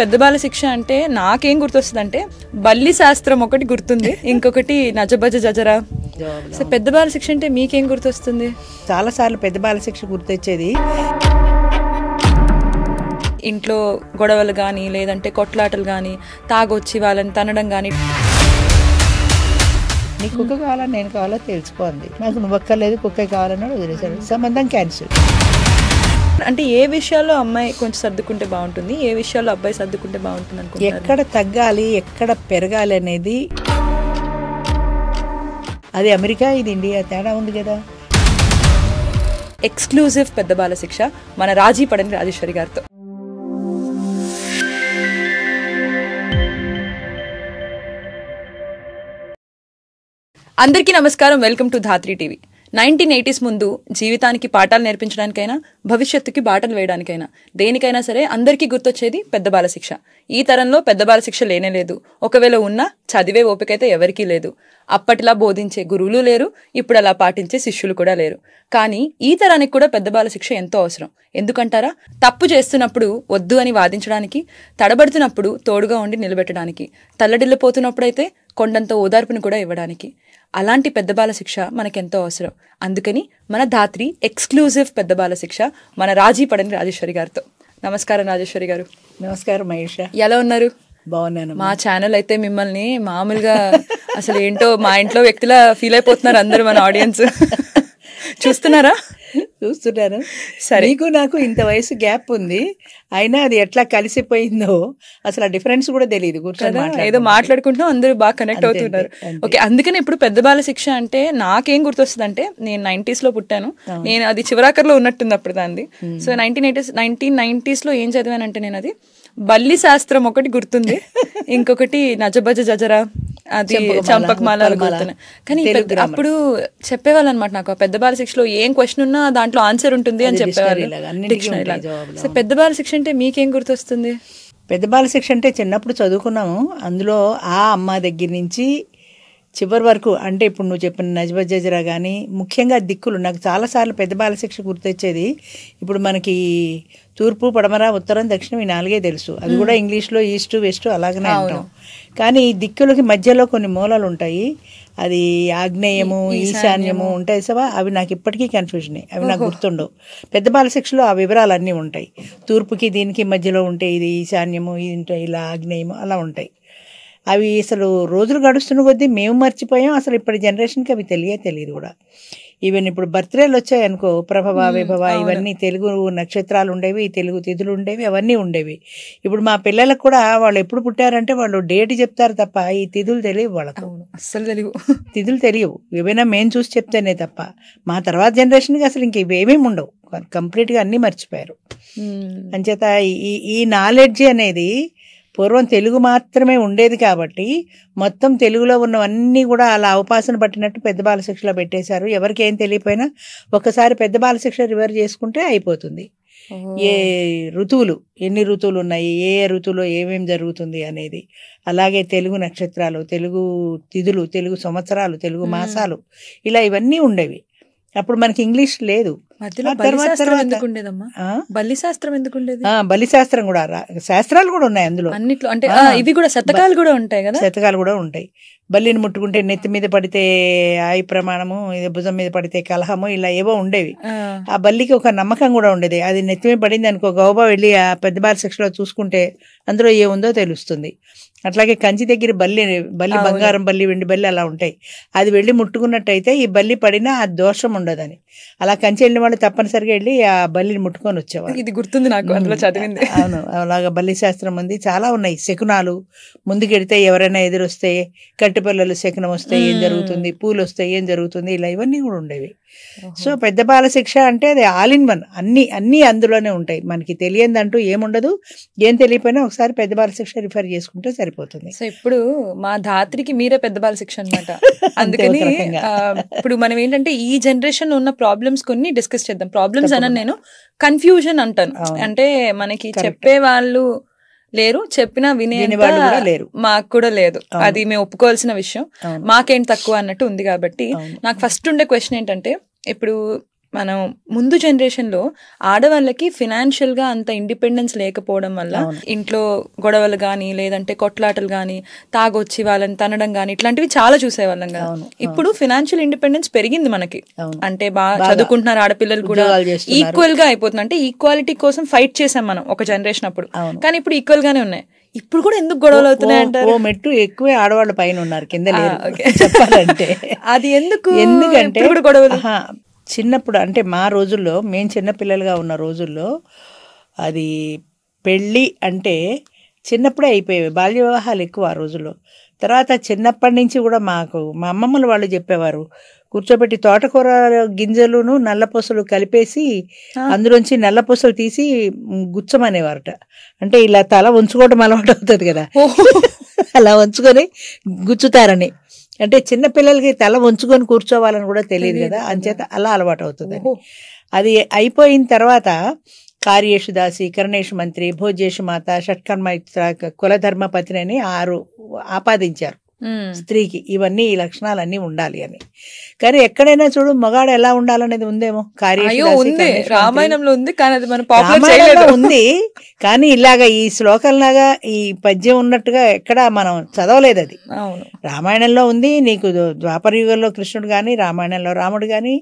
పెద్ద బాల శిక్ష అంటే నాకేం గుర్తొస్తుంది అంటే బల్లి శాస్త్రం ఒకటి గుర్తుంది, ఇంకొకటి నజబజ జజరా. సో పెద్ద బాల శిక్ష అంటే మీకేం గుర్తొస్తుంది? చాలా సార్లు పెద్ద బాల శిక్ష గుర్తొచ్చేది. ఇంట్లో గొడవలు కానీ లేదంటే కొట్లాటలు కానీ తాగొచ్చి వాళ్ళని తనడం కానీ. నీకు కుక్క కావాలా నేను కావాలో తెలుసుకోండి, నాకు నువ్వు ఒక్కర్లేదు కుక్క కావాలన్నాడు, వదిలేశాడు, సంబంధం క్యాన్సిల్. అంటే ఏ విషయాల్లో అమ్మాయి కొంచెం సర్దుకుంటే బాగుంటుంది, ఏ విషయాల్లో అబ్బాయి సర్దుకుంటే బాగుంటుంది అనుకుంటున్నారు? ఎక్కడ తగ్గాలి ఎక్కడ పెరగాలి అనేది, అది అమెరికా ఇది ఇండియా, తేడా ఉంది కదా. ఎక్స్క్లూజివ్ పెద్ద బాల శిక్ష మన రాజీ పడని రాజేశ్వరి గారితో. అందరికీ నమస్కారం, welcome to Dhatri TV. 1980s ముందు జీవితానికి పాఠాలు నేర్పించడానికైనా భవిష్యత్తుకి బాటలు వేయడానికైనా దేనికైనా సరే అందరికీ గుర్తొచ్చేది పెద్ద బాల శిక్ష. ఈ తరంలో పెద్ద బాల శిక్ష లేనే లేదు. ఒకవేళ ఉన్నా చదివే ఓపికైతే ఎవరికీ లేదు. అప్పటిలా బోధించే గురువులు లేరు, ఇప్పుడు అలా పాటించే శిష్యులు కూడా లేరు. కానీ ఈ తరానికి కూడా పెద్ద బాల శిక్ష ఎంతో అవసరం. ఎందుకంటారా? తప్పు చేస్తున్నప్పుడు వద్దు అని వాదించడానికి, తడబడుతున్నప్పుడు తోడుగా ఉండి నిలబెట్టడానికి, తల్లడిల్లిపోతున్నప్పుడైతే కొండంత ఓదార్పుని కూడా ఇవ్వడానికి. అలాంటి పెద్ద బాల శిక్ష మనకెంతో అవసరం. అందుకని మన ధాత్రి ఎక్స్క్లూజివ్ పెద్ద బాల శిక్ష మన రాజీ పడని రాజేశ్వరి గారితో. నమస్కారం రాజేశ్వరి గారు. నమస్కారం మహేష, ఎలా ఉన్నారు? బాగున్నాను. మా ఛానల్ అయితే మిమ్మల్ని మామూలుగా అసలు ఏంటో మా ఇంట్లో వ్యక్తిలా ఫీల్ అయిపోతున్నారు అందరూ, మన ఆడియన్స్. చూస్తున్నారా? చూస్తున్నారు. సరే, నీకు నాకు ఇంత వయసు గ్యాప్ ఉంది, అయినా అది ఎట్లా కలిసిపోయిందో అసలు ఆ డిఫరెన్స్ కూడా తెలియదు. ఏదో మాట్లాడుకుంటున్నాం, అందరూ బాగా కనెక్ట్ అవుతున్నారు. ఓకే, అందుకని ఇప్పుడు పెద్ద బాల శిక్ష అంటే నాకేం గుర్తొస్తుంది అంటే, నేను 90s లో పుట్టాను, నేను అది చివరాకర్లో ఉన్నట్టుంది అప్పుడు దాన్ని. సో 1990s లో ఏం చదివానంటే, నేను అది బల్లి శాస్త్రం ఒకటి గుర్తుంది, ఇంకొకటి నజబజ జజరా, అది చంపకమాల గుర్తున్నాయి. కానీ అప్పుడు చెప్పేవాళ్ళు అనమాట నాకు, పెద్ద బాల శిక్షలో ఏం క్వశ్చన్ ఉన్నా దాంట్లో ఆన్సర్ ఉంటుంది అని చెప్పేవాళ్ళు. సో పెద్ద బాల శిక్ష అంటే మీకేం గుర్తొస్తుంది? పెద్ద బాల శిక్ష అంటే చిన్నప్పుడు చదువుకున్నాము, అందులో ఆ అమ్మ దగ్గర నుంచి చివరి వరకు, అంటే ఇప్పుడు నువ్వు చెప్పిన నజబ జజరా కానీ, ముఖ్యంగా దిక్కులు నాకు చాలాసార్లు పెద్ద బాల శిక్ష గుర్తొచ్చేది. ఇప్పుడు మనకి తూర్పు పడమర ఉత్తరం దక్షిణం ఈ 4 తెలుసు, అది కూడా ఇంగ్లీష్లో ఈస్ట్ వెస్ట్ అలాగనే అంటాం. కానీ ఈ దిక్కులకి మధ్యలో కొన్ని మూలాలు ఉంటాయి, అది ఆగ్నేయము ఈశాన్యము ఉంటాయి సవా, అవి నాకు ఇప్పటికీ కన్ఫ్యూజనే, అవి నాకు గుర్తుండవు. పెద్ద బాల శిక్షలో ఆ వివరాలు అన్నీ ఉంటాయి. తూర్పుకి దీనికి మధ్యలో ఉంటాయి, ఇది ఈశాన్యము, ఇది ఉంటాయి, ఇలా ఆగ్నేయము అలా ఉంటాయి. అవి అసలు రోజులు గడుస్తున్న కొద్దీ మేము మర్చిపోయాం, అసలు ఇప్పటి జనరేషన్కి అవి తెలియదు కూడా. ఈవెన్ ఇప్పుడు బర్త్డేలు వచ్చాయనుకో, ప్రభవ విభవ ఇవన్నీ తెలుగు నక్షత్రాలు ఉండేవి, తెలుగు తిథులు ఉండేవి, అవన్నీ ఉండేవి. ఇప్పుడు మా పిల్లలకు కూడా వాళ్ళు ఎప్పుడు పుట్టారంటే వాళ్ళు డేట్ చెప్తారు తప్ప ఈ తిథులు తెలియవు వాళ్ళకు, అస్సలు తెలియవు. తిథులు తెలియవు, ఏవైనా మేము చూసి చెప్తేనే తప్ప. మా తర్వాత జనరేషన్కి అసలు ఇంక ఇవేమేమి ఉండవు, కంప్లీట్గా అన్నీ మర్చిపోయారు. అంచేత ఈ నాలెడ్జ్ అనేది పూర్వం తెలుగు మాత్రమే ఉండేది కాబట్టి మొత్తం తెలుగులో ఉన్నవన్నీ కూడా అలా అవపాసన పట్టినట్టు పెద్ద బాల శిక్షలో పెట్టేశారు. ఎవరికి ఏం తెలియపోయినా ఒకసారి పెద్ద బాల శిక్ష రివర్ చేసుకుంటే అయిపోతుంది. ఏ ఋతువులు, ఎన్ని ఋతువులు ఉన్నాయి, ఏ ఋతువులో ఏమేమి జరుగుతుంది అనేది, అలాగే తెలుగు నక్షత్రాలు, తెలుగు తిథులు, తెలుగు సంవత్సరాలు, తెలుగు మాసాలు, ఇలా ఇవన్నీ ఉండేవి. అప్పుడు మనకి ఇంగ్లీష్ లేదు. బల్లి శాస్త్రం ఎందుకుండేది? బలి శాస్త్రం కూడా, శాస్త్రాలు కూడా ఉన్నాయి అందులో అన్నిట్లో. అంటే ఇవి కూడా శతకాలు కూడా ఉంటాయి కదా, శతకాలు కూడా ఉంటాయి. బల్లిని ముట్టుకుంటే నెత్తి మీద పడితే ఆయి ప్రమాణము, భుజం మీద పడితే కలహము, ఇలా ఏవో ఉండేవి. ఆ బల్లికి ఒక నమ్మకం కూడా ఉండేది, అది నెత్తి మీద పడింది అనుకో, గౌబా వెళ్ళి ఆ పెద్ద బాల శిక్షలో చూసుకుంటే అందులో ఏముందో తెలుస్తుంది. అట్లాగే కంచి దగ్గర బల్లి బంగారం బల్లి, వెండి బల్లి అలా ఉంటాయి. అది వెళ్ళి ముట్టుకున్నట్టయితే ఈ బల్లి పడినా ఆ దోషం ఉండదని, అలా కంచి వెళ్ళిన వాళ్ళు తప్పనిసరిగా వెళ్ళి ఆ బల్లిని ముట్టుకొని వచ్చేవారు. ఇది గుర్తుంది నాకు, అందులో చదివింది. అవును, అలాగా బల్లి శాస్త్రం ఉంది. చాలా ఉన్నాయి శకునాలు, ముందుకెడితే ఎవరైనా ఎదురొస్తే, కట్టిపల్లలు శకునం వస్తే ఏం జరుగుతుంది, పూలు వస్తే ఏం జరుగుతుంది, ఇలా ఇవన్నీ కూడా ఉండేవి. సో పెద్ద బాల శిక్ష అంటే అది ఆల్ ఇన్ వన్, అన్నీ అందులోనే ఉంటాయి. మనకి తెలియదంటూ ఏముండదు, ఏం తెలియపోయినా ఒకసారి పెద్ద బాల శిక్ష రిఫర్ చేసుకుంటే సరిపోతుంది. సో ఇప్పుడు మా ధాత్రికి మీరే పెద్ద బాల శిక్ష అనమాట. అందుకని ఇప్పుడు మనం ఏంటంటే ఈ జనరేషన్ లో ఉన్న ప్రాబ్లమ్స్ కొన్ని డిస్కస్ చేద్దాం. ప్రాబ్లమ్స్ అన్న నేను కన్ఫ్యూజన్ అంటాను, అంటే మనకి చెప్పే వాళ్ళు లేరు, చెప్పినా వినేవాళ్ళు కూడా లేరు, మాకు కూడా లేదు. అది మేము ఒప్పుకోవాల్సిన విషయం. మాకేం తక్కువ అన్నట్టు ఉంది. కాబట్టి నాకు ఫస్ట్ ఉండే క్వశ్చన్ ఏంటంటే, ఇప్పుడు మనం ముందు జనరేషన్ లో ఆడవాళ్ళకి ఫినాన్షియల్ గా అంత ఇండిపెండెన్స్ లేకపోవడం వల్ల ఇంట్లో గొడవలు గానీ లేదంటే కొట్లాటలు గానీ తాగొచ్చి వాళ్ళని తనడం గానీ ఇట్లాంటివి చాలా చూసేవాళ్ళం కదా. ఇప్పుడు ఫినాన్షియల్ ఇండిపెండెన్స్ పెరిగింది మనకి, అంటే బాగా చదువుకుంటున్నారు ఆడపిల్లలు కూడా, ఈక్వల్ గా అయిపోతుంది. అంటే ఈక్వాలిటీ కోసం ఫైట్ చేసాం మనం ఒక జనరేషన్ అప్పుడు, కానీ ఇప్పుడు ఈక్వల్ గానే ఉన్నాయి. ఇప్పుడు కూడా ఎందుకు గొడవలు అవుతున్నాయి అంటారు? మెట్టు ఎక్కువే ఆడవాళ్ళ పైన ఉన్నారు, కింద లేరు చెప్పాలంటే. అది ఎందుకంటే గొడవలు చిన్నప్పుడు, అంటే మా రోజుల్లో, మేము చిన్నపిల్లలుగా ఉన్న రోజుల్లో అది పెళ్ళి అంటే చిన్నప్పుడే అయిపోయేవి, బాల్య వివాహాలు ఎక్కువ ఆ రోజుల్లో. తర్వాత చిన్నప్పటి నుంచి కూడా మాకు మా అమ్మమ్మలు వాళ్ళు చెప్పేవారు, కూర్చోబెట్టి తోటకూర గింజలును నల్లపూసలు కలిపేసి అందులోంచి నల్లపూసలు తీసి గుచ్చమనేవారట. అంటే ఇలా తల ఉంచుకోవడం అలవాటు అవుతుంది కదా, అలా ఉంచుకొని గుచ్చుతారని. అంటే చిన్నపిల్లలకి తల ఉంచుకొని కూర్చోవాలని కూడా తెలియదు కదా, అంచేత అలా అలవాటు అవుతుంది. అది అయిపోయిన తర్వాత కార్యేషు దాసి, కరణేషు మంత్రి, భోజ్యేషు మాత, షట్కర్మైత్ర, కులధర్మపతిని అని 6 ఆపాదించారు స్త్రీకి. ఇవన్నీ ఈ లక్షణాలన్నీ ఉండాలి అని. కానీ ఎక్కడైనా చూడు మగాడు ఎలా ఉండాలనేది ఉందేమో, రామాయణంలో ఉంది కానీ అది మన రామాయణంలో ఉంది, కానీ ఇలాగా ఈ శ్లోకంలాగా ఈ పద్యం ఉన్నట్టుగా ఎక్కడా మనం చదవలేదు. అది రామాయణంలో ఉంది. నీకు ద్వాపర యుగంలో కృష్ణుడు కానీ, రామాయణంలో రాముడు కానీ,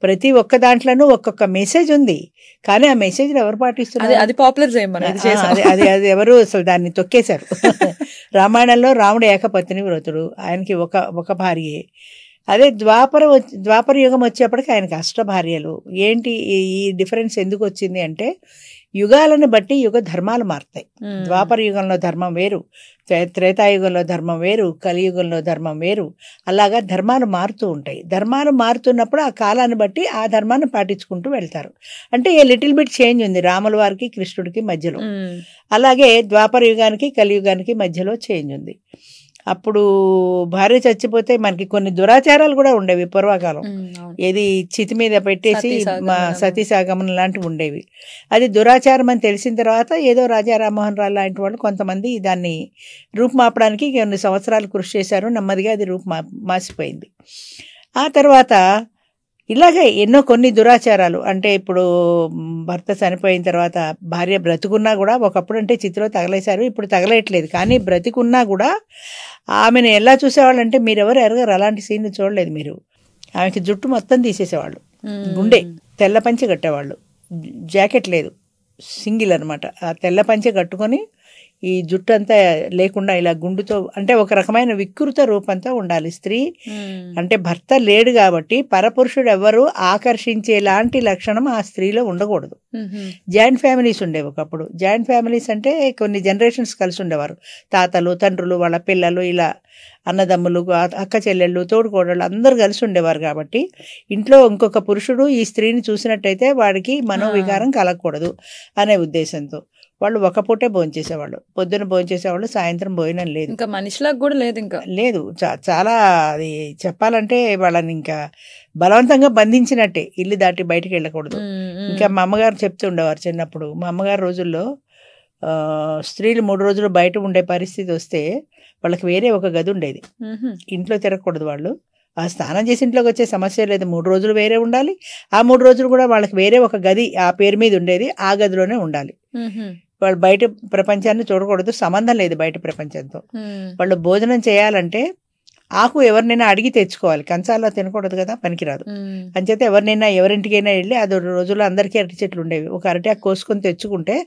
ప్రతి ఒక్క దాంట్లోనూ ఒక్కొక్క మెసేజ్ ఉంది. కానీ ఆ మెసేజ్ ఎవరు పాటిస్తున్నారు? అది పాపులర్ అది ఎవరు అసలు దాన్ని తొక్కేశారు. రామాయణంలో రాముడు ఏకపత్ని వ్రతుడు, ఆయనకి ఒక భార్యే. అదే ద్వాపర యుగం వచ్చేప్పటికి ఆయనకి 8 భార్యలు. ఏంటి ఈ డిఫరెన్స్ ఎందుకు వచ్చింది అంటే, యుగాలను బట్టి యుగ ధర్మాలు మారుతాయి. ద్వాపర యుగంలో ధర్మం వేరు, త్రేతాయుగంలో ధర్మం వేరు, కలియుగంలో ధర్మం వేరు. అలాగా ధర్మాలు మారుతూ ఉంటాయి. ధర్మాలు మారుతున్నప్పుడు ఆ కాలాన్ని బట్టి ఆ ధర్మాన్ని పాటించుకుంటూ వెళ్తారు. అంటే ఏ లిటిల్ బిట్ చేంజ్ ఉంది రాముల వారికి కృష్ణుడికి మధ్యలో. అలాగే ద్వాపర యుగానికి కలియుగానికి మధ్యలో చేంజ్ ఉంది. అప్పుడు భార్య చచ్చిపోతే మనకి కొన్ని దురాచారాలు కూడా ఉండేవి పూర్వకాలం. ఏది చితి మీద పెట్టేసి సతీసాగమనం లాంటివి ఉండేవి. అది దురాచారం అని తెలిసిన తర్వాత ఏదో రాజా రామ్మోహన్ రావు లాంటి వాళ్ళు కొంతమంది దాన్ని రూపుమాపడానికి కొన్ని సంవత్సరాలు కృషి చేశారు. నెమ్మదిగా అది మాసిపోయింది. ఆ తర్వాత ఇలాగే ఎన్నో కొన్ని దురాచారాలు, అంటే ఇప్పుడు భర్త చనిపోయిన తర్వాత భార్య బ్రతుకున్నా కూడా, ఒకప్పుడు అంటే చితిలో తగలేశారు, ఇప్పుడు తగలేయట్లేదు, కానీ బ్రతికున్నా కూడా ఆమెను ఎలా చూసేవాళ్ళు, మీరెవరు ఎరగరు, అలాంటి సీన్ చూడలేదు మీరు. ఆమెకి జుట్టు మొత్తం తీసేసేవాళ్ళు, గుండె తెల్ల పంచె కట్టేవాళ్ళు, జాకెట్ లేదు, సింగిల్ అనమాట. ఆ తెల్ల పంచె కట్టుకొని ఈ జుట్టు అంతా లేకుండా ఇలా గుండుతో, అంటే ఒక రకమైన వికృత రూపంతో ఉండాలి స్త్రీ. అంటే భర్త లేడు కాబట్టి పరపురుషుడు ఎవరు ఆకర్షించేలాంటి లక్షణం ఆ స్త్రీలో ఉండకూడదు. జాయింట్ ఫ్యామిలీస్ ఉండేవి ఒకప్పుడు. జాయింట్ ఫ్యామిలీస్ అంటే కొన్ని జనరేషన్స్ కలిసి ఉండేవారు, తాతలు తండ్రులు వాళ్ళ పిల్లలు, ఇలా అన్నదమ్ములు, అక్క చెల్లెళ్ళు, తోడుకోడళ్ళు అందరూ కలిసి ఉండేవారు. కాబట్టి ఇంట్లో ఇంకొక పురుషుడు ఈ స్త్రీని చూసినట్టయితే వాడికి మనోవికారం కలగకూడదు అనే ఉద్దేశంతో వాళ్ళు ఒక పూటే భోంచేసేవాళ్ళు. పొద్దున భోంచేసేవాళ్ళు, సాయంత్రం భోజనం లేదు. ఇంకా మనిషిలాగా కూడా లేదు, ఇంకా లేదు. చాలా అది చెప్పాలంటే వాళ్ళని ఇంకా బలవంతంగా బంధించినట్టే, ఇల్లు దాటి బయటికి వెళ్ళకూడదు. ఇంకా మా అమ్మగారు చెప్తూ ఉండేవారు చిన్నప్పుడు. మా అమ్మగారు రోజుల్లో స్త్రీలు 3 రోజులు బయట ఉండే పరిస్థితి వస్తే వాళ్ళకి వేరే ఒక గది ఉండేది, ఇంట్లో తిరగకూడదు వాళ్ళు. ఆ స్నానం చేసి ఇంట్లోకి వచ్చే సమస్య లేదు, 3 రోజులు వేరే ఉండాలి. ఆ 3 రోజులు కూడా వాళ్ళకి వేరే ఒక గది ఆ పేరు మీద ఉండేది, ఆ గదిలోనే ఉండాలి. వాళ్ళు బయట ప్రపంచాన్ని చూడకూడదు, సంబంధం లేదు బయట ప్రపంచంతో. వాళ్ళు భోజనం చేయాలంటే ఆకు ఎవరినైనా అడిగి తెచ్చుకోవాలి, కంచాల్లో తినకూడదు కదా, పనికిరాదు. అంచేత ఎవరినైనా ఎవరింటికైనా వెళ్ళి, అది రోజుల్లో అందరికీ అరటి చెట్లు ఉండేవి, ఒక అరటాకు కోసుకొని తెచ్చుకుంటే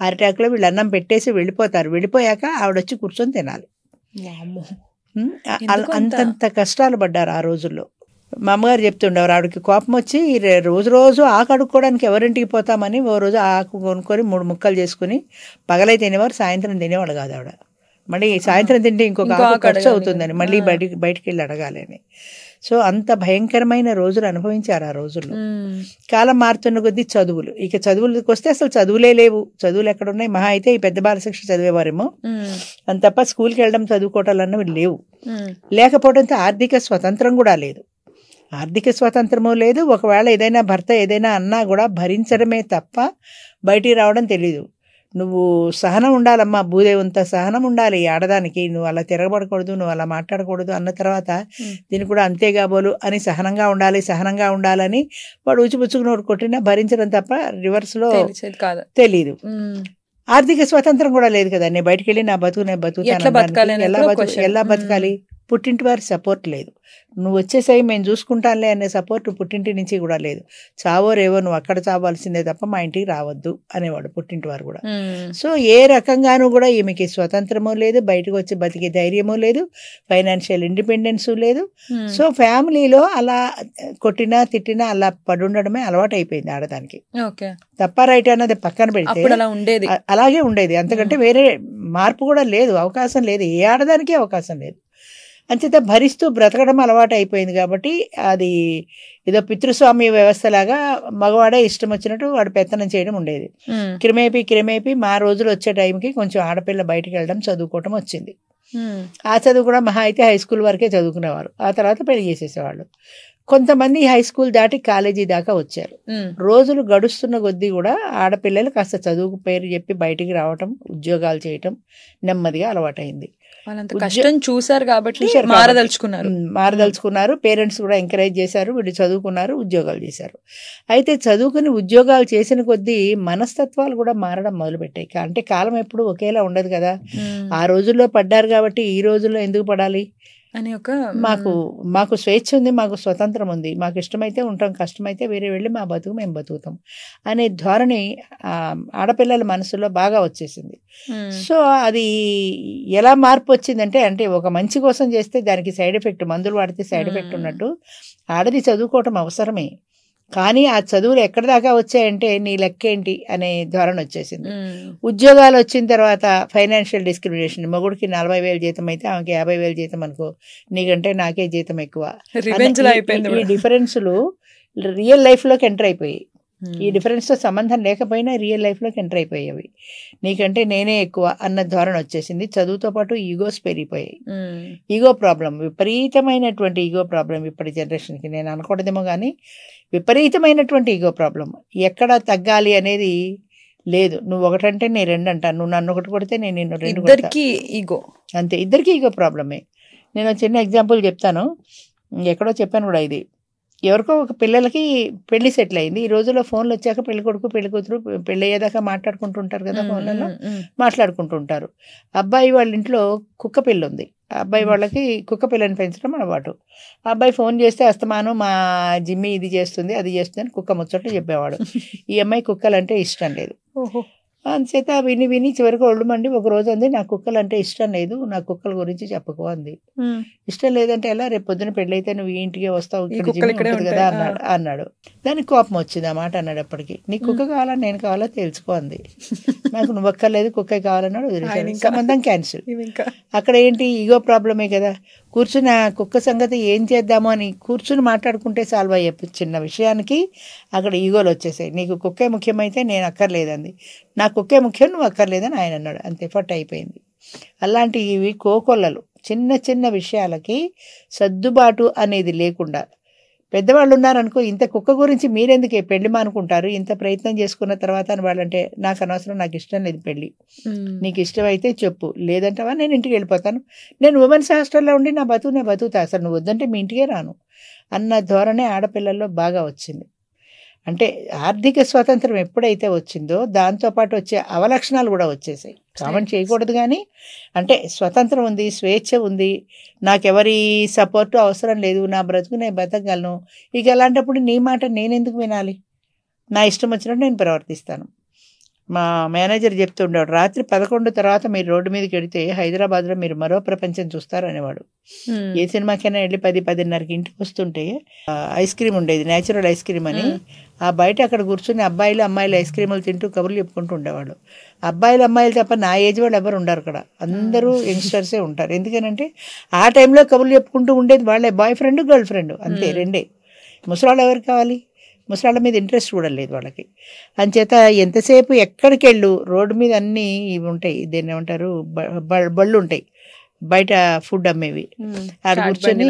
అరటాకులో వీళ్ళు అన్నం పెట్టేసి వెళ్ళిపోతారు. వెళ్ళిపోయాక ఆవిడొచ్చి కూర్చొని తినాలి. అంతంత కష్టాలు పడ్డారు ఆ రోజుల్లో. మా అమ్మగారు చెప్తుండేవారు, ఆవిడకి కోపం వచ్చి రోజు ఆకు అడుక్కోవడానికి ఎవరింటికి పోతామని ఓ రోజు ఆకు కొనుక్కొని 3 ముక్కలు చేసుకుని పగలై తినేవారు, సాయంత్రం తినేవాళ్ళు కాదు ఆవిడ. మళ్ళీ సాయంత్రం తింటే ఇంకొక ఆకు ఖర్చు అవుతుందని మళ్ళీ బయటికి వెళ్ళి అడగాలి అని. సో అంత భయంకరమైన రోజులు అనుభవించారు ఆ రోజుల్లో. కాలం మారుతున్న కొద్దీ చదువులు, ఇక చదువులకు వస్తే అసలు చదువులే లేవు. చదువులు ఎక్కడున్నాయి? మహా అయితే ఈ పెద్ద బాలశిక్ష చదివేవారేమో, అంత తప్ప స్కూల్కి వెళ్ళడం చదువుకోవటాలు అన్నవి లేవు. లేకపోవడంతో ఆర్థిక స్వతంత్రం కూడా లేదు. ఆర్థిక స్వాతంత్రము లేదు. ఒకవేళ ఏదైనా భర్త ఏదైనా అన్నా కూడా భరించడమే తప్ప బయటికి రావడం తెలీదు. నువ్వు సహనం ఉండాలమ్మా, భూదేవంత సహనం ఉండాలి ఆడదానికి, నువ్వు అలా తిరగబడకూడదు, నువ్వు అలా మాట్లాడకూడదు అన్న తర్వాత దీన్ని కూడా అంతే కాబోలు అని సహనంగా ఉండాలని వాడు ఉచిపుచ్చుకుని కొట్టినా భరించడం తప్ప రివర్స్లో తెలీదు. ఆర్థిక స్వతంత్రం కూడా లేదు కదా, నేను బయటకు వెళ్ళి నా బతుకు నేను బతుకుతాను, ఎలా బతకాలి? పుట్టింటి వారి సపోర్ట్ లేదు. నువ్వు వచ్చేసాయి మేము చూసుకుంటానులే అనే సపోర్ట్ పుట్టింటి నుంచి కూడా లేదు. చావో రేవో నువ్వు అక్కడ చావాల్సిందే తప్ప మా ఇంటికి రావద్దు అనేవాడు పుట్టింటి వారు కూడా. సో ఏ రకంగానూ కూడా ఈమెకి స్వతంత్రమూ లేదు, బయటకు వచ్చి బతికే ధైర్యమూ లేదు, ఫైనాన్షియల్ ఇండిపెండెన్స్ లేదు. సో ఫ్యామిలీలో అలా కొట్టినా తిట్టినా అలా పడుండడమే అలవాటు అయిపోయింది ఆడదానికి. తప్ప రైట్ అన్నది పక్కన పెడితే అలాగే ఉండేది, అంతకంటే వేరే మార్పు కూడా లేదు, అవకాశం లేదు, ఏ ఆడదానికి అవకాశం లేదు. అంచేత భరిస్తూ బ్రతకడం అలవాటు అయిపోయింది కాబట్టి అది ఏదో పితృస్వామ్య వ్యవస్థలాగా మగవాడే ఇష్టం వచ్చినట్టు వాడు పెత్తనం చేయడం ఉండేది. క్రమేపీ మా రోజులు వచ్చే టైంకి కొంచెం ఆడపిల్ల బయటకు వెళ్ళడం చదువుకోవటం వచ్చింది. ఆ చదువు కూడా మహా అయితే హై స్కూల్ వరకే చదువుకునేవారు, ఆ తర్వాత పెళ్లి చేసేసేవాళ్ళు. కొంతమంది హై స్కూల్ దాటి కాలేజీ దాకా వచ్చారు. రోజులు గడుస్తున్న కొద్దీ కూడా ఆడపిల్లలు కాస్త చదువుకు పేరు చెప్పి బయటికి రావటం, ఉద్యోగాలు చేయటం నెమ్మదిగా అలవాటైంది. కష్టం చూసారు కాబట్టి మారదలుచుకున్నారు. పేరెంట్స్ కూడా ఎంకరేజ్ చేశారు, వీళ్ళు చదువుకున్నారు, ఉద్యోగాలు చేశారు. అయితే చదువుకుని ఉద్యోగాలు చేసిన కొద్దీ మనస్తత్వాలు కూడా మారడం మొదలుపెట్టాయి. అంటే కాలం ఎప్పుడు ఒకేలా ఉండదు కదా, ఆ రోజుల్లో పడ్డారు కాబట్టి ఈ రోజుల్లో ఎందుకు పడాలి అని ఒక మాకు స్వేచ్ఛ ఉంది, మాకు స్వతంత్రం ఉంది, మాకు ఇష్టమైతే ఉంటాం, కష్టమైతే వేరే వెళ్ళి మా బతుకు మేము బతుకుతాం అనే ధోరణి ఆడపిల్లల మనసులో బాగా వచ్చేసింది. సో అది ఎలా మార్పు వచ్చిందంటే, అంటే ఒక మంచి కోసం చేస్తే దానికి సైడ్ ఎఫెక్ట్, మందులు వాడితే సైడ్ ఎఫెక్ట్ ఉన్నట్టు ఆడది చదువుకోవటం అవసరమే, కానీ ఆ చదువులు ఎక్కడి దాకా వచ్చాయంటే నీ లెక్కేంటి అనే ధోరణి వచ్చేసింది. ఉద్యోగాలు వచ్చిన తర్వాత ఫైనాన్షియల్ డిస్క్రిమినేషన్, మొగుడికి 40,000 జీతం అయితే ఆమెకి 50,000 జీతం అనుకో, నీకంటే నాకే జీతం ఎక్కువ, ఈ డిఫరెన్స్లు రియల్ లైఫ్లోకి ఎంటర్ అయిపోయాయి. ఈ డిఫరెన్స్తో సంబంధం లేకపోయినా రియల్ లైఫ్లోకి ఎంటర్ అయిపోయేవి. నీకంటే నేనే ఎక్కువ అన్న ధోరణి వచ్చేసింది. చదువుతో పాటు ఈగోస్ పెరిగిపోయాయి. ఈగో ప్రాబ్లం, విపరీతమైనటువంటి ఈగో ప్రాబ్లం ఇప్పటి జనరేషన్కి. నేను అనకూడదేమో కానీ విపరీతమైనటువంటి ఈగో ప్రాబ్లం. ఎక్కడ తగ్గాలి అనేది లేదు. నువ్వు ఒకటంటే నేను రెండు అంటాను, నువ్వు నన్ను ఒకటి కొడితే నేను నిన్ను రెండు కొడతా. ఈగో అంతే, ఇద్దరికి ఈగో ప్రాబ్లమే. నేను చిన్న ఎగ్జాంపుల్ చెప్తాను, ఎక్కడో చెప్పాను కూడా. ఇది ఎవరికో ఒక పిల్లలకి పెళ్లి సెటిల్ అయింది. ఈ రోజుల్లో ఫోన్లు వచ్చాక పెళ్లి కొడుకు పెళ్లి కూతురు పెళ్లి అయ్యేదాకా మాట్లాడుకుంటుంటారు కదా, ఫోన్లలో మాట్లాడుకుంటుంటారు. అబ్బాయి వాళ్ళ ఇంట్లో కుక్క పిల్ల ఉంది. అబ్బాయి వాళ్ళకి కుక్క పిల్లని పెంచడం అలవాటు. అబ్బాయి ఫోన్ చేస్తే అస్తమానం మా జిమ్మి ఇది చేస్తుంది అది చేస్తుంది అని కుక్క ముచ్చట్లు చెప్పేవాడు. ఈ అమ్మాయి కుక్కలంటే ఇష్టం లేదు. అంచేత విని చివరికి ఒళ్ళు మండి ఒక రోజు అంది, నా కుక్కలు అంటే ఇష్టం లేదు, నా కుక్కల గురించి చెప్పుకో అంది. ఇష్టం లేదంటే ఎలా, రేపు పొద్దున పెళ్ళి అయితే నువ్వు ఈ ఇంటికే వస్తావు, ఇక్కడ కదా అన్నాడు. దానికి కోపం వచ్చింది ఆ మాట అన్నాడప్పటికి. నీ కుక్క కావాలా నేను కావాలా తెలుసుకో అంది. నాకు నువ్వు ఒక్కర్లేదు కుక్క కావాలన్నాడు, వదిలేశాడు. సంబంధం క్యాన్సిల్. అక్కడ ఏంటి, ఈగో ప్రాబ్లమే కదా. కూర్చుని ఆ కుక్క సంగతి ఏం చేద్దామో అని కూర్చుని మాట్లాడుకుంటే సాల్వ్ అయ్యే చిన్న విషయానికి అక్కడ ఈగోలు వచ్చేసాయి. నీకు కుక్కే ముఖ్యమైతే నేను అక్కర్లేదంది, నా కుక్కే ముఖ్యం నువ్వు అక్కర్లేదని ఆయన అన్నాడు. అంతే, ఫట్ అయిపోయింది. అలాంటి ఇవి కోకొల్లలు. చిన్న చిన్న విషయాలకి సర్దుబాటు అనేది లేకుండా పెద్దవాళ్ళు ఉన్నారనుకో, ఇంత కుక్క గురించి మీరెందుకే పెళ్లి మానుకుంటారు, ఇంత ప్రయత్నం చేసుకున్న తర్వాత అని వాళ్ళంటే, నాకు అనవసరం, నాకు ఇష్టం లేదు పెళ్ళి, నీకు ఇష్టమైతే చెప్పు, లేదంటావా నేను ఇంటికి వెళ్ళిపోతాను, నేను ఉమెన్స్ హాస్టల్లో ఉండి నా బతుకు నేను బతుకుతా, అసలు నువ్వు వద్దంటే మీ ఇంటికే రాను అన్న ధోరణే ఆడపిల్లల్లో బాగా వచ్చింది. అంటే ఆర్థిక స్వాతంత్రం ఎప్పుడైతే వచ్చిందో దాంతోపాటు వచ్చే అవలక్షణాలు కూడా వచ్చేసాయి. కామెంట్ చేయకూడదు కానీ, అంటే స్వతంత్రం ఉంది, స్వేచ్ఛ ఉంది, నాకెవరి సపోర్టు అవసరం లేదు, నా బ్రతుకు నేను బతకగలను. ఇక అలాంటప్పుడు నీ మాట నేనెందుకు వినాలి, నా ఇష్టం వచ్చినట్టు నేను ప్రవర్తిస్తాను. మా మేనేజర్ చెప్తుండేవాడు, రాత్రి 11 తర్వాత మీరు రోడ్డు మీదకి వెళితే హైదరాబాద్లో మీరు మరో ప్రపంచం చూస్తారు అనేవాడు. ఏ సినిమాకైనా వెళ్ళి 10-10:30కి ఇంటికి వస్తుంటే ఐస్ క్రీమ్ ఉండేది, న్యాచురల్ ఐస్ క్రీమ్ అని. ఆ బయట అక్కడ కూర్చుని అబ్బాయిలు అమ్మాయిలు ఐస్ క్రీములు తింటూ కబుర్లు చెప్పుకుంటూ ఉండేవాడు. అబ్బాయిలు అమ్మాయిలు తప్ప నా ఏజ్ వాళ్ళు ఎవరు ఉండరు అక్కడ, అందరూ యంగ్స్టర్సే ఉంటారు. ఎందుకనంటే ఆ టైంలో కబుర్లు చెప్పుకుంటూ ఉండేది వాళ్ళే, బాయ్ ఫ్రెండ్ గర్ల్ ఫ్రెండ్, అంతే, రెండే. ముసలాళ్ళు ఎవరు కావాలి, ముసలాళ్ళ మీద ఇంట్రెస్ట్ కూడా లేదు వాళ్ళకి. అంచేత ఎంతసేపు ఎక్కడికి వెళ్ళు, రోడ్డు మీద అన్నీ ఇవి ఉంటాయి, దీన్ని ఏమంటారు, బళ్ళు ఉంటాయి, బయట ఫుడ్ అమ్మేవి. ఆడ కూర్చొని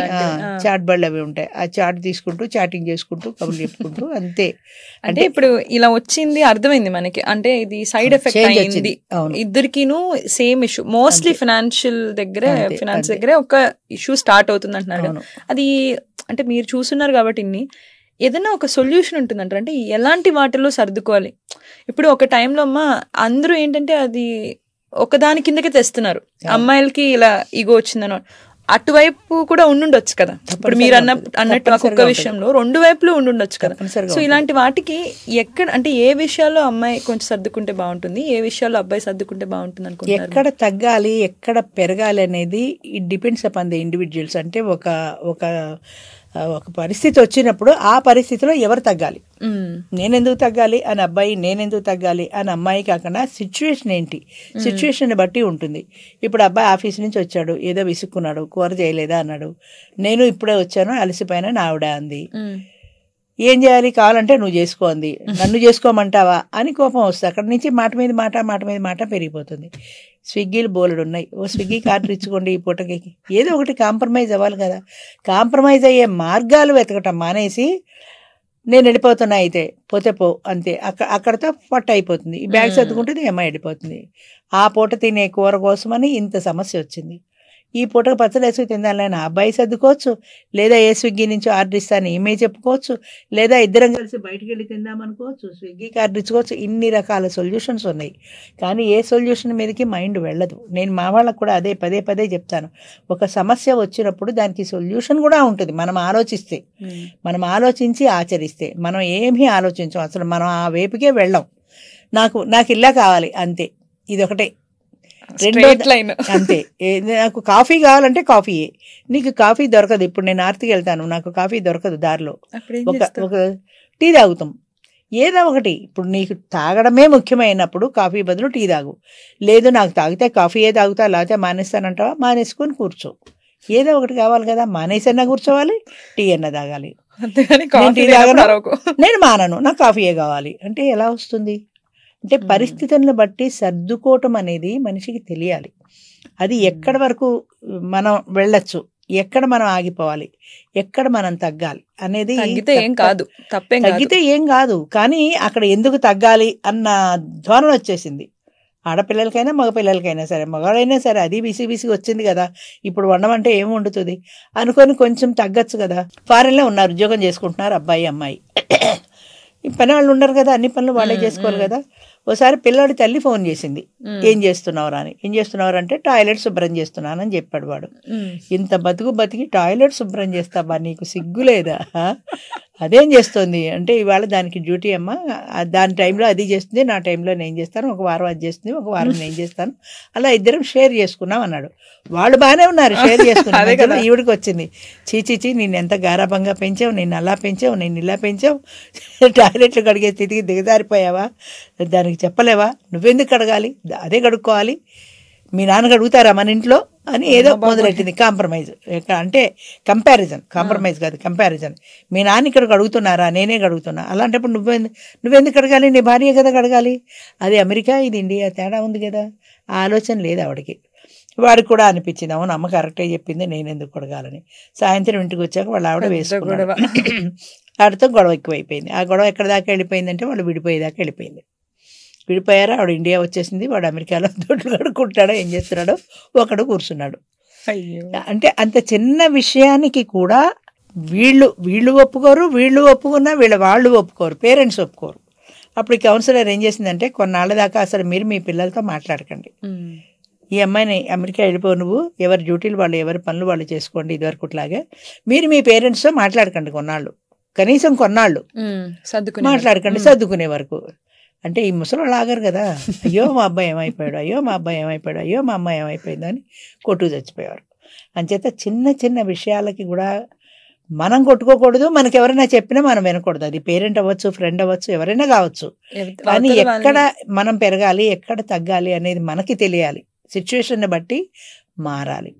చాట్ బళ్ళు అవి ఉంటాయి, ఆ చాట్ తీసుకుంటూ చాటింగ్ చేసుకుంటూ కబుర్లు చెప్పుకుంటూ అంతే. అంటే ఇప్పుడు ఇలా వచ్చింది అర్థమైంది మనకి, అంటే ఇది సైడ్ ఎఫెక్ట్ అయింది ఇద్దరికిను, సేమ్ ఇష్యూ మోస్ట్లీ ఫినాన్స్ దగ్గరే ఒక ఇష్యూ స్టార్ట్ అవుతుంది అంటున్నారు కదా. అది అంటే మీరు చూస్తున్నారు కాబట్టి ఏదైనా ఒక సొల్యూషన్ ఉంటుందంటారు, అంటే ఎలాంటి వాటిల్లో సర్దుకోవాలి? ఇప్పుడు ఒక టైంలో అమ్మ అందరూ ఏంటంటే అది ఒకదాని కిందకే తెస్తున్నారు, అమ్మాయిలకి ఇలా ఈగో వచ్చిందనో, అటువైపు కూడా ఉండుండొచ్చు కదా. ఇప్పుడు మీరు అన్నట్టు ఒక్కొక్క విషయంలో రెండు వైపులు ఉండుండొచ్చు కదా. సో ఇలాంటి వాటికి ఎక్కడ అంటే ఏ విషయాల్లో అమ్మాయి కొంచెం సర్దుకుంటే బాగుంటుంది, ఏ విషయాల్లో అబ్బాయి సర్దుకుంటే బాగుంటుంది అనుకుంటున్నారు? ఎక్కడ తగ్గాలి ఎక్కడ పెరగాలి అనేది it depends upon the individuals. అంటే ఒక పరిస్థితి వచ్చినప్పుడు ఆ పరిస్థితిలో ఎవరు తగ్గాలి, నేనెందుకు తగ్గాలి అని అబ్బాయి, నేనెందుకు తగ్గాలి అని అమ్మాయి కాకుండా సిచ్యువేషన్ ఏంటి, సిచ్యువేషన్ బట్టి ఉంటుంది. ఇప్పుడు అబ్బాయి ఆఫీస్ నుంచి వచ్చాడు, ఏదో విసుక్కున్నాడు, కూర చేయలేదా అన్నాడు, నేను ఇప్పుడే వచ్చాను అలసిపోయినా నా ఆవిడ అంది, ఏం చేయాలి, కావాలంటే నువ్వు చేసుకో అంది, నన్ను చేసుకోమంటావా అని కోపం వస్తుంది. అక్కడి నుంచి మాట మీద మాట పెరిగిపోతుంది. స్విగ్గీలు బోలెడు ఉన్నాయి, ఓ స్విగ్గీకి ఆర్డర్ ఇచ్చుకోండి ఈ పూటకి, ఏదో ఒకటి కాంప్రమైజ్ అవ్వాలి కదా. కాంప్రమైజ్ అయ్యే మార్గాలు వెతకటం మానేసి నేను వెళ్ళిపోతున్నా అయితే పోతే పో అంతే, అక్కడతో పట్టు అయిపోతుంది. ఈ బ్యాగ్ సర్దుకుంటుంది, అమ్మాయి వెళ్ళిపోతుంది. ఆ పూట తినే కూర కోసమని ఇంత సమస్య వచ్చింది. ఈ పూటకు పచ్చడి వేసుకు తిందాలని అబ్బాయి సర్దుకోవచ్చు, లేదా ఏ స్విగ్గీ నుంచి ఆర్డర్ ఇస్తాను ఈమె చెప్పుకోవచ్చు, లేదా ఇద్దరం కలిసి బయటకు వెళ్ళి తిందామనుకోవచ్చు, స్విగ్గీకి ఆర్డర్ ఇచ్చుకోవచ్చు. ఇన్ని రకాల సొల్యూషన్స్ ఉన్నాయి, కానీ ఏ సొల్యూషన్ మీదకి మైండ్ వెళ్ళదు. నేను మా వాళ్ళకు కూడా అదే పదే చెప్తాను, ఒక సమస్య వచ్చినప్పుడు దానికి సొల్యూషన్ కూడా ఉంటుంది. మనం ఆలోచిస్తే, మనం ఆలోచించి ఆచరిస్తే, మనం ఏమీ ఆలోచించం, అసలు మనం ఆ వైపుకే వెళ్ళాం. నాకు ఇలా కావాలి అంతే, ఇదొకటే అంతే. నాకు కాఫీ కావాలంటే కాఫీయే, నీకు కాఫీ దొరకదు. ఇప్పుడు నేను ఆర్తికి వెళ్తాను, నాకు కాఫీ దొరకదు, దారిలో ఒక టీ తాగుతాం, ఏదో ఒకటి. ఇప్పుడు నీకు తాగడమే ముఖ్యమైనప్పుడు కాఫీ బదులు టీ తాగు, లేదు నాకు తాగితే కాఫీయే తాగుతా లేకపోతే మానేస్తానంటావా, మానేసుకొని కూర్చో. ఏదో ఒకటి కావాలి కదా, మానేసన్నా కూర్చోవాలి, టీ అన్న తాగాలి. నేను మానను, నాకు కాఫీయే కావాలి అంటే ఎలా వస్తుంది? అంటే పరిస్థితులను బట్టి సర్దుకోవటం అనేది మనిషికి తెలియాలి. అది ఎక్కడి వరకు మనం వెళ్ళొచ్చు, ఎక్కడ మనం ఆగిపోవాలి, ఎక్కడ మనం తగ్గాలి అనేది. తగ్గితే ఏం కాదు, కానీ అక్కడ ఎందుకు తగ్గాలి అన్న ధోరణి వచ్చేసింది. ఆడపిల్లలకైనా మగపిల్లలకైనా సరే, మగవాడైనా సరే అది విసిగి వచ్చింది కదా, ఇప్పుడు వండమంటే ఏం వండుతుంది అనుకొని కొంచెం తగ్గచ్చు కదా. ఫారెన్లో ఉన్నారు, ఉద్యోగం చేసుకుంటున్నారు అబ్బాయి అమ్మాయి, ఈ పని వాళ్ళు ఉండరు కదా, అన్ని పనులు వాళ్ళే చేసుకోరు కదా. ఓసారి పిల్లాడి తల్లి ఫోన్ చేసింది, ఏం చేస్తున్నావురా అని. ఏం చేస్తున్నావు అంటే టాయిలెట్ శుభ్రం చేస్తున్నానని చెప్పాడు వాడు. ఇంత బతికి టాయిలెట్ శుభ్రం చేస్తావా, నీకు సిగ్గు లేదా? అదేం చేస్తుంది అంటే ఇవాళ దానికి డ్యూటీ అమ్మ, దాని టైంలో అది చేస్తుంది, నా టైంలో నేను చేస్తాను, ఒక వారం అది చేస్తుంది, ఒక వారం నేను చేస్తాను, అలా ఇద్దరం షేర్ చేసుకున్నాం అన్నాడు. వాళ్ళు బాగానే ఉన్నారు, షేర్ చేసుకున్నాం. ఈవిడికి వచ్చింది, చీచీచి నేను ఎంత గారాభంగా పెంచావు, నేను అలా పెంచావు, నేను ఇలా పెంచావు, టాయిలెట్లు కడిగే స్థితికి దిగజారిపోయావా, దానికి చెప్పలేవా, నువ్వెందుకు కడగాలి, అదే కడుక్కోవాలి, మీ నాన్న కడుగుతారా మన ఇంట్లో అని ఏదో మొదలెట్టింది. కాంప్రమైజ్ అంటే కాంప్రమైజ్ కాదు, కంపారిజన్. మీ నాన్న ఇక్కడ కడుగుతున్నారా, నేనే కడుగుతున్నా, అలాంటప్పుడు నువ్వెందుకు కడగాలి, నీ భార్య కదా కడగాలి. అది అమెరికా, ఇది ఇండియా, తేడా ఉంది కదా. ఆ ఆలోచన లేదు ఆవిడకి. వాడికి కూడా అనిపించింది, అవును అమ్మ కరెక్టే చెప్పింది, నేను ఎందుకు కడగాలని. సాయంత్రం ఇంటికి వచ్చాక వాళ్ళ ఆవిడ వేసుకున్నాడు, ఆవిడతో గొడవ ఎక్కువైపోయింది. ఆ గొడవ ఎక్కడ దాకా వెళ్ళిపోయిందంటే వాళ్ళు విడిపోయేదాకా వెళ్ళిపోయింది. విడిపోయారా, ఆవిడ ఇండియా వచ్చేసింది, వాడు అమెరికాలో దొడ్లు కడుక్కుంటాడో ఏం చేస్తున్నాడో ఒకడు కూర్చున్నాడు. అంటే అంత చిన్న విషయానికి కూడా వీళ్ళు ఒప్పుకోరు, వీళ్ళు ఒప్పుకున్నా వాళ్ళు ఒప్పుకోరు, పేరెంట్స్ ఒప్పుకోరు. అప్పుడు ఈ కౌన్సిలర్ ఏం చేసిందంటే, కొన్నాళ్ళ దాకా అసలు మీరు మీ పిల్లలతో మాట్లాడకండి, ఈ అమ్మాయిని అమెరికా వెళ్ళిపో, నువ్వు ఎవరి డ్యూటీలు వాళ్ళు, ఎవరి పనులు వాళ్ళు చేసుకోండి, ఇదివరకుట్లాగే మీరు మీ పేరెంట్స్తో మాట్లాడకండి కొన్నాళ్ళు, కనీసం కొన్నాళ్ళు మాట్లాడకండి సర్దుకునే వరకు. అంటే ఈ ముసలోళ్ళు ఆగరు కదా, అయ్యో మా అబ్బాయి ఏమైపోయాడు, అయ్యో మా అబ్బాయి ఏమైపోయాడు, అయ్యో మా అమ్మాయి ఏమైపోయింది అని కొట్టు చచ్చిపోయేవారు. అంచేత చిన్న విషయాలకి కూడా మనం కొట్టుకోకూడదు, మనకి ఎవరైనా చెప్పినా మనం వినకూడదు. అది పేరెంట్ అవ్వచ్చు, ఫ్రెండ్ అవ్వచ్చు, ఎవరైనా కావచ్చు. కానీ ఎక్కడ మనం పెరగాలి, ఎక్కడ తగ్గాలి అనేది మనకి తెలియాలి. సిచ్యువేషన్ బట్టి మారాలి.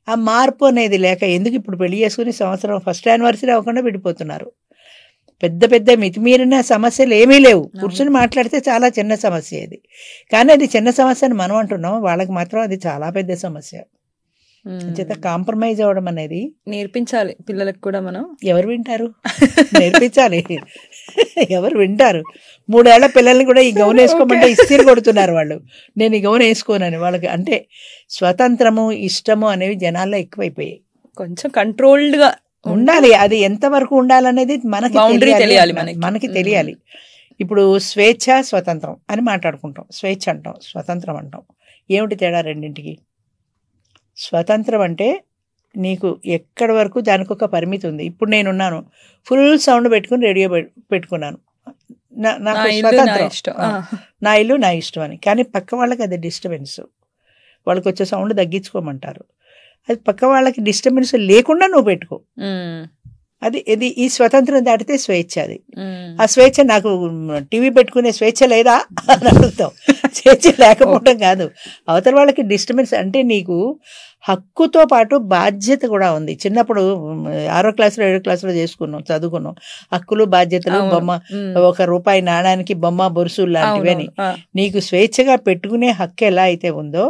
ఆ మార్పు అనేది లేక ఎందుకు ఇప్పుడు పెళ్లి చేసుకుని సంవత్సరం ఫస్ట్ యానివర్సరీ అవ్వకుండా విడిపోతున్నారు. పెద్ద మితిమీరిన సమస్యలు ఏమీ లేవు, కూర్చుని మాట్లాడితే చాలా చిన్న సమస్య ఇది. కానీ అది చిన్న సమస్య అని మనం అంటున్నాం, వాళ్ళకి మాత్రం అది చాలా పెద్ద సమస్య. చేత కాంప్రమైజ్ అవ్వడం అనేది నేర్పించాలి పిల్లలకు కూడా మనం. ఎవరు వింటారు? నేర్పించాలి. ఎవరు వింటారు? 3 ఏళ్ల పిల్లల్ని కూడా ఈ గౌన్ వేసుకోమంటే ఇస్త్రీ కొడుతున్నారు వాళ్ళు. నేను ఈ గౌన్ వేసుకోనని. వాళ్ళకి అంటే స్వతంత్రము ఇష్టము అనేవి జనాల్లో ఎక్కువైపోయాయి. కొంచెం కంట్రోల్డ్ గా ఉండాలి. అది ఎంతవరకు ఉండాలనేది బౌండరీ తెలియాలి, మనకి తెలియాలి. ఇప్పుడు స్వేచ్ఛ స్వతంత్రం అని మాట్లాడుకుంటాం. స్వేచ్ఛ అంటాం, స్వతంత్రం అంటాం. ఏమిటి తేడా రెండింటికి? స్వతంత్రం అంటే నీకు ఎక్కడి వరకు దానికి ఒక పరిమితి ఉంది. ఇప్పుడు నేనున్నాను, ఫుల్ సౌండ్ పెట్టుకుని రేడియో పెట్టుకున్నాను, నాకు స్వతంత్రం, నా ఇల్లు నా ఇష్టం అని. కానీ పక్క వాళ్ళకి అది డిస్టర్బెన్స్. వాళ్ళకి వచ్చే సౌండ్ తగ్గించుకోమంటారు. అది పక్క వాళ్ళకి డిస్టర్బెన్స్ లేకుండా నువ్వు పెట్టుకో. ఇది ఈ స్వతంత్రం దాటితే స్వేచ్ఛ. అది ఆ స్వేచ్ఛ నాకు టీవీ పెట్టుకునే స్వేచ్ఛ లేదా అని అడుగుతాం. స్వేచ్ఛ లేకపోవడం కాదు, అవతల వాళ్ళకి డిస్టర్బెన్స్. అంటే నీకు హక్కుతో పాటు బాధ్యత కూడా ఉంది. చిన్నప్పుడు 6వ క్లాసులో 7వ క్లాసులో చదువుకున్నాం హక్కులు బాధ్యతలు, బొమ్మ 1 రూపాయి నాణానికి బొమ్మ బొరుసులు లాంటివి అని. నీకు స్వేచ్ఛగా పెట్టుకునే హక్కు ఎలా అయితే ఉందో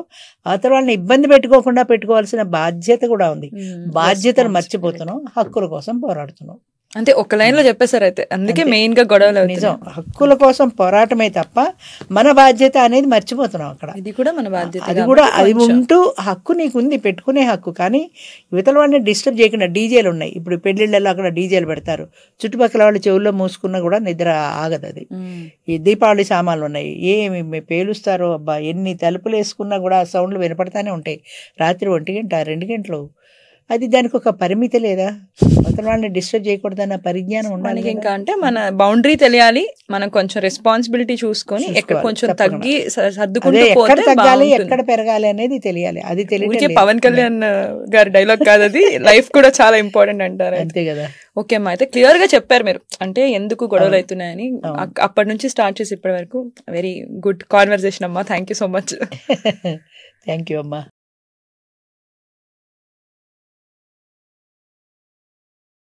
అవతల వాళ్ళని ఇబ్బంది పెట్టుకోవాల్సిన బాధ్యత కూడా ఉంది. బాధ్యతను మర్చిపోతున్నాం, హక్కుల కోసం పోరాడుతున్నాం. అంటే ఒక లైన్ లో చెప్పేశారు. అయితే అందుకే మెయిన్ గా గొడవలు. నిజం, హక్కుల కోసం పోరాటమే తప్ప మన బాధ్యత అనేది మర్చిపోతున్నాం అక్కడ. ఇది కూడా మన బాధ్యత. అది కూడా అది ఉంటూ హక్కు నీకుంది, పెట్టుకునే హక్కు. కానీ యువతల వాళ్ళని డిస్టర్బ్ చేయకుండా. డీజేలు ఉన్నాయి ఇప్పుడు పెళ్లిళ్ళలో, అక్కడ డీజేలు పెడతారు. చుట్టుపక్కల వాళ్ళు చెవుల్లో మూసుకున్నా కూడా నిద్ర ఆగదు. అది ఈ దీపావళి సామాన్లు ఉన్నాయి, ఏమి పేలుస్తారో అబ్బా. ఎన్ని తలుపులు వేసుకున్నా కూడా సౌండ్లు వినపడతానే ఉంటాయి. రాత్రి 1 గంట 2 గంటలు. అది దానికి ఒక పరిమితి లేదా? అతను వాళ్ళని డిస్టర్బ్ చేయకూడదన్న పరిజ్ఞానం ఉండాలి. ఇంకా అంటే మన బౌండరీ తెలియాలి. మనం కొంచెం రెస్పాన్సిబిలిటీ చూసుకొని ఎక్కడ కొంచెం తగ్గి సర్దుకుంటూ ఎక్కడ తగ్గాలి, ఎక్కడ పెరగాలి అనేది తెలియాలి. అది తెలియదు. పవన్ కళ్యాణ్ గారి డైలాగ్ కాదు అది, లైఫ్ కూడా చాలా ఇంపార్టెంట్ అంటారు. అంతే కదా. ఓకే అమ్మా, అయితే క్లియర్ గా చెప్పారు మీరు. అంటే ఎందుకు గొడవలు అవుతున్నాయని అప్పటి నుంచి స్టార్ట్ చేసి ఇప్పటి వరకు. వెరీ గుడ్ కాన్వర్సేషన్ అమ్మా. Thank you so much. Thank you అమ్మా.